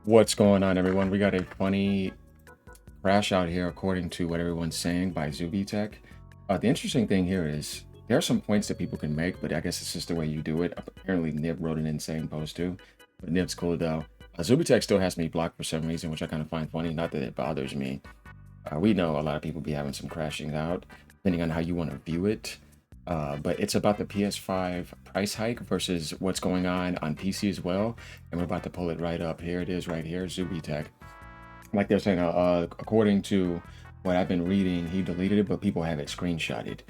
What's going on, everyone? We got a funny crash out here, according to what everyone's saying by Zubitech. The interesting thing here is there are some points that people can make, but I guess it's just the way you do it. Apparently, Nib wrote an insane post too, but Nib's cool though. Zubitech still has me blocked for some reason, which I kind of find funny. Not that it bothers me. We know a lot of people be having some crashing out, depending on how you want to view it. But it's about the PS5 price hike versus what's going on PC as well. And we're about to pull it right up. Here it is right here, Zubitech. Like they're saying, according to what I've been reading, he deleted it, but people have it screenshotted.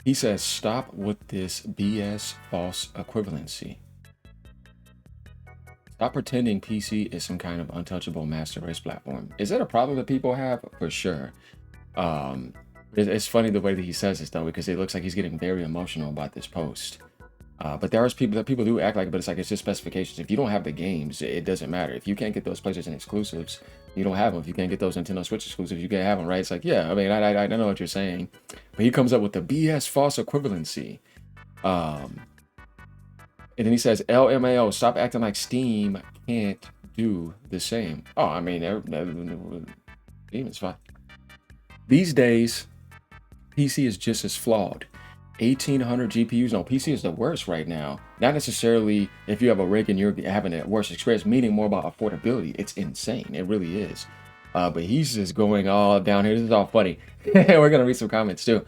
He says, stop with this BS false equivalency. Stop pretending PC is some kind of untouchable master race platform. Is that a problem that people have? For sure. It's funny the way that he says this though, because it looks like he's getting very emotional about this post. But there are people do act like it, but it's like it's just specifications. If you don't have the games, it doesn't matter. If you can't get those PlayStation exclusives, you don't have them. If you can't get those Nintendo Switch exclusives, you can't have them, right? It's like, yeah, I mean, I know what you're saying, but he comes up with the BS false equivalency. And then he says, LMAO, stop acting like Steam can't do the same. Oh, I mean, Steam is fine. These days, PC is just as flawed. 1800 GPUs. No, PC is the worst right now. Not necessarily if you have a rig and you're having a worse experience, meaning more about affordability. It's insane. It really is. But he's just going all down here. This is all funny. We're going to read some comments too.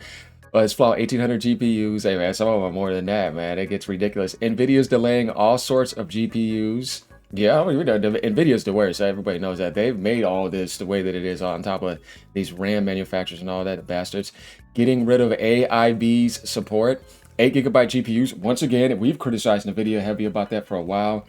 But it's flawed 1800 GPUs. Hey man, some of them are more than that, man. It gets ridiculous. NVIDIA's delaying all sorts of GPUs. Yeah, I mean, NVIDIA's the worst. Everybody knows that. They've made all this the way that it is on top of these RAM manufacturers and all that, the bastards. Getting rid of AIB's support. 8GB GPUs. Once again, we've criticized NVIDIA heavy about that for a while.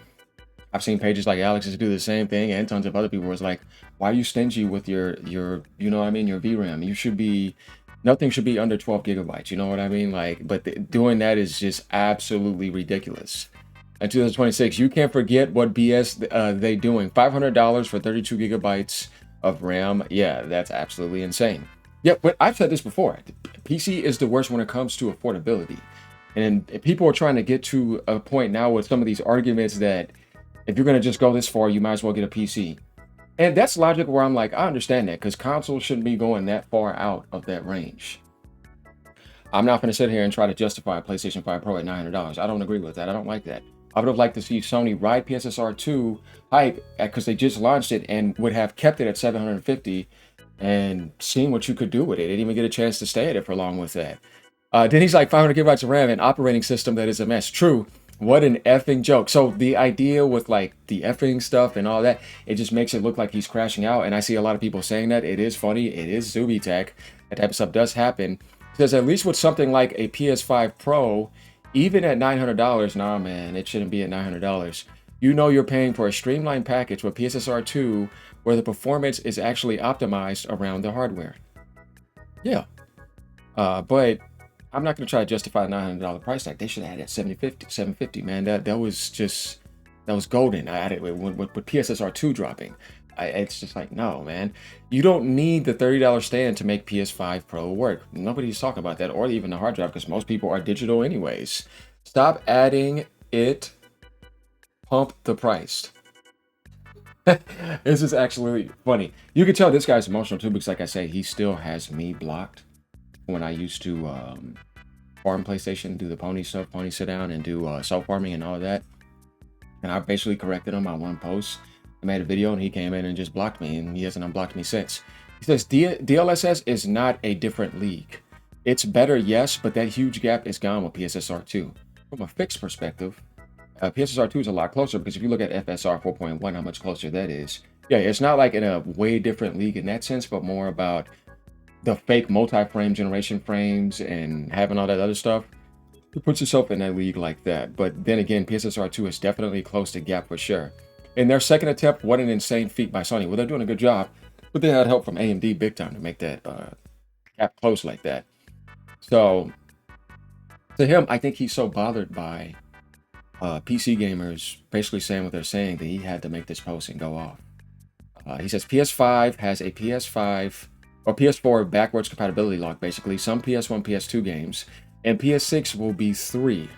I've seen pages like Alex's do the same thing, and tons of other people was like, why are you stingy with your you know what I mean, your VRAM? You should be, nothing should be under 12GB, you know what I mean? Like, but doing that is just absolutely ridiculous. In 2026, you can't forget what BS they doing. $500 for 32GB of RAM. Yeah, that's absolutely insane. Yeah, but I've said this before. PC is the worst when it comes to affordability. And people are trying to get to a point now with some of these arguments that if you're going to just go this far, you might as well get a PC. And that's logic where I'm like, I understand that, because consoles shouldn't be going that far out of that range. I'm not going to sit here and try to justify a PlayStation 5 Pro at $900. I don't agree with that. I don't like that. I would have liked to see Sony ride PSSR 2 hype because they just launched it and would have kept it at $750 and seen what you could do with it. They didn't even get a chance to stay at it for long with that. Then he's like 500 gigabytes of RAM and operating system that is a mess. True. What an effing joke. So the idea with like the effing stuff and all that, it just makes it look like he's crashing out. And I see a lot of people saying that. It is funny. It is Zubitech. That type of stuff does happen. Because at least with something like a PS5 Pro, even at $900, nah man, it shouldn't be at $900. You know you're paying for a streamlined package with PSSR 2 where the performance is actually optimized around the hardware. Yeah. But I'm not going to try to justify a $900 price tag. They should have had it at $750, man. That was golden. I had it with PSSR 2 dropping. It's just like, no, man. You don't need the $30 stand to make PS5 Pro work. Nobody's talking about that, or even the hard drive, because most people are digital anyways. Stop adding it. Pump the price. This is actually funny. You can tell this guy's emotional too, because like I say, he still has me blocked. When I used to farm PlayStation, do the pony stuff, pony sit down, and do self farming and all that. And I basically corrected him on one post. I made a video and he came in and just blocked me, and he hasn't unblocked me since. He says DLSS is not a different league. It's better, yes, but that huge gap is gone with PSSR 2. From a fixed perspective, PSSR 2 is a lot closer, because if you look at FSR 4.1, how much closer that is. Yeah, it's not like in a way different league in that sense, but more about the fake multi-frame generation frames and having all that other stuff. It puts yourself in that league like that. But then again, PSSR 2 is definitely close to gap for sure. In their second attempt, what an insane feat by Sony. Well, they're doing a good job, but they had help from AMD big time to make that gap close like that. So to him, I think he's so bothered by PC gamers basically saying what they're saying that he had to make this post and go off. He says PS5 has a PS5 or PS4 backwards compatibility lock, basically. Some PS1, PS2 games, and PS6 will be 3.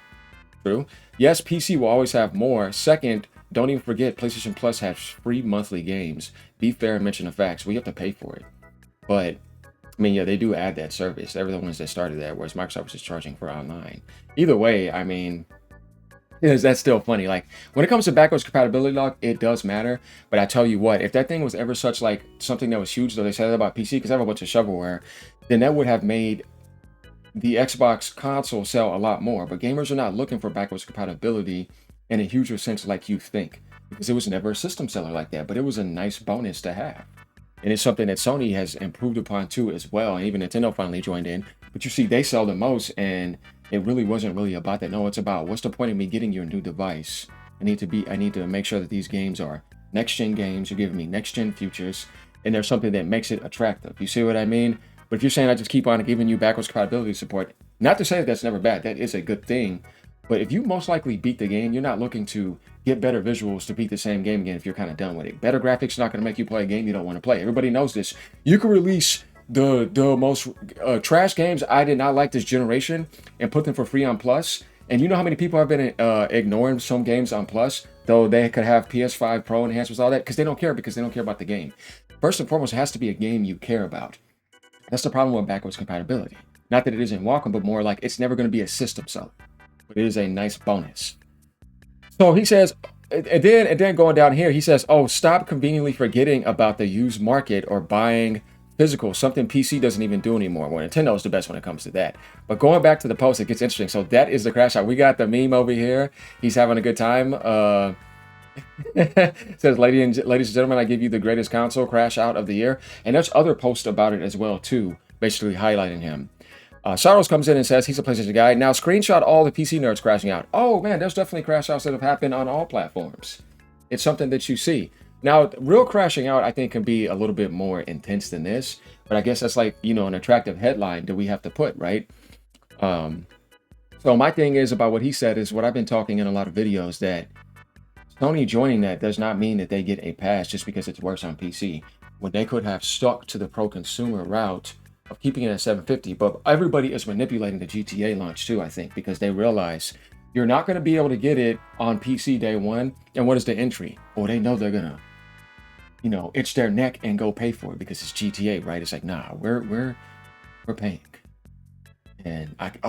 True. Yes, PC will always have more. Second, don't even forget PlayStation Plus has free monthly games. Be fair and mention the facts. We have to pay for it. But I mean, yeah, they do add that service. They're the ones that started that, whereas Microsoft is charging for online. Either way, I mean, that's still funny. Like when it comes to backwards compatibility lock, it does matter. But I tell you what, if that thing was ever such like something that was huge, though they said that about PC, because I have a bunch of shovelware, then that would have made the Xbox console sell a lot more. But gamers are not looking for backwards compatibility in a huger sense like you think, because it was never a system seller like that. But it was a nice bonus to have. And it's something that Sony has improved upon too as well. And even Nintendo finally joined in. But you see, they sell the most, and it really wasn't really about that. No, it's about what's the point of me getting you a new device? I need to make sure that these games are next-gen games. You're giving me next-gen features, and there's something that makes it attractive. You see what I mean? But if you're saying I just keep on giving you backwards compatibility support, not to say that that's never bad. That is a good thing. But if you most likely beat the game, you're not looking to get better visuals to beat the same game again if you're kind of done with it. Better graphics are not going to make you play a game you don't want to play. Everybody knows this. You can release the most trash games I did not like this generation and put them for free on Plus. And you know how many people have been ignoring some games on Plus, though they could have PS5 Pro enhancements, all that, because they don't care about the game. First and foremost, it has to be a game you care about. That's the problem with backwards compatibility. Not that it isn't welcome, but more like it's never going to be a system seller. But it is a nice bonus. So he says, and then going down here, he says, oh, stop conveniently forgetting about the used market or buying physical, something PC doesn't even do anymore. Well, Nintendo is the best when it comes to that. But going back to the post, it gets interesting. So that is the crash out. We got the meme over here. He's having a good time. Says, ladies and gentlemen, I give you the greatest console crash out of the year. And there's other posts about it as well, too, basically highlighting him. Saros comes in and says he's a PlayStation guy. Now screenshot all the PC nerds crashing out. Oh man, there's definitely crash outs that have happened on all platforms. It's something that you see. Now, real crashing out, I think, can be a little bit more intense than this. But I guess that's like, you know, an attractive headline that we have to put, right? So my thing is about what he said is what I've been talking in a lot of videos, that Sony joining that does not mean that they get a pass just because it works on PC. When they could have stuck to the pro consumer route of keeping it at 750, but everybody is manipulating the GTA launch too, I think, because they realize you're not going to be able to get it on PC day one. And what is the entry? Oh, they know they're gonna, you know, itch their neck and go pay for it because it's GTA, right? It's like, nah, we're paying. And if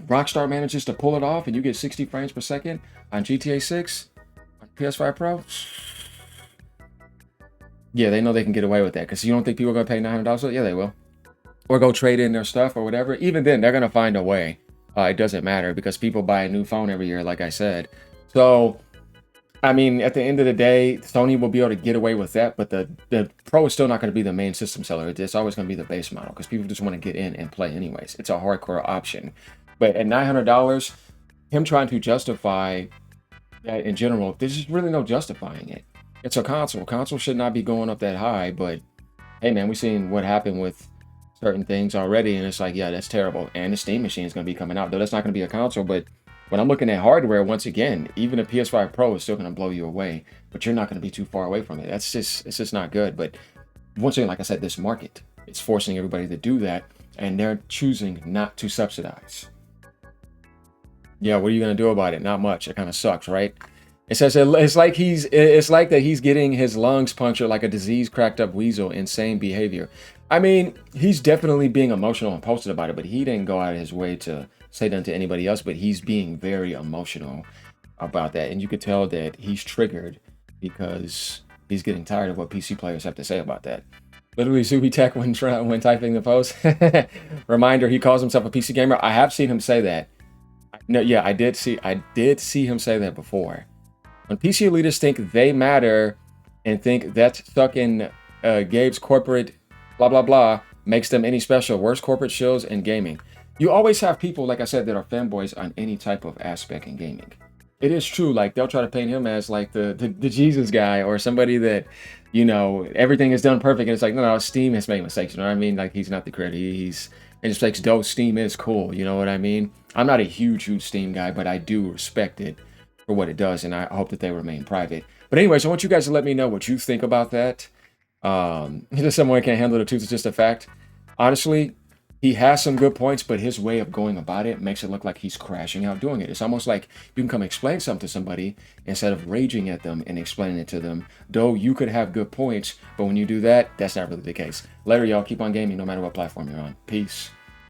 Rockstar manages to pull it off and you get 60 frames per second on GTA 6 on PS5 Pro, yeah, they know they can get away with that, because you don't think people are gonna pay $900? Yeah, they will. Or go trade in their stuff or whatever. Even then, they're going to find a way. It doesn't matter, because people buy a new phone every year, like I said. So, I mean, at the end of the day, Sony will be able to get away with that, but the Pro is still not going to be the main system seller. It's always going to be the base model, because people just want to get in and play anyways. It's a hardcore option. But at $900, him trying to justify that in general, there's just really no justifying it. It's a console. Console should not be going up that high, but hey, man, we've seen what happened with certain things already, and it's like, yeah, that's terrible. And the Steam machine is going to be coming out, though that's not going to be a console. But when I'm looking at hardware, once again, even a PS5 Pro is still going to blow you away, but you're not going to be too far away from it. It's just not good. But once again, like I said, this market, it's forcing everybody to do that, and they're choosing not to subsidize. Yeah, what are you going to do about it? Not much. It kind of sucks, right? It says it's like that he's getting his lungs punctured like a disease cracked up weasel. Insane behavior. I mean, he's definitely being emotional and posted about it, but he didn't go out of his way to say that to anybody else. But he's being very emotional about that, and you could tell that he's triggered because he's getting tired of what PC players have to say about that. Literally, Zuby Tech when typing the post. Reminder: he calls himself a PC gamer. I have seen him say that. No, yeah, I did see him say that before. When PC elitists think they matter and think that's stuck in Gabe's corporate blah, blah, blah, makes them any special. Worst corporate shows in gaming. You always have people, like I said, that are fanboys on any type of aspect in gaming. It is true, like they'll try to paint him as like the Jesus guy, or somebody that, you know, everything is done perfect. And it's like, no, Steam has made mistakes. You know what I mean? Like he's not the creator. It just makes dope. Steam is cool. You know what I mean? I'm not a huge Steam guy, but I do respect it for what it does, and I hope that they remain private. But anyways, I want you guys to let me know what you think about that. Just someone can't handle the truth is just a fact. Honestly, he has some good points, but his way of going about it makes it look like he's crashing out doing it. It's almost like you can come explain something to somebody instead of raging at them and explaining it to them. Though you could have good points, but when you do that, that's not really the case. Later, y'all. Keep on gaming no matter what platform you're on. Peace.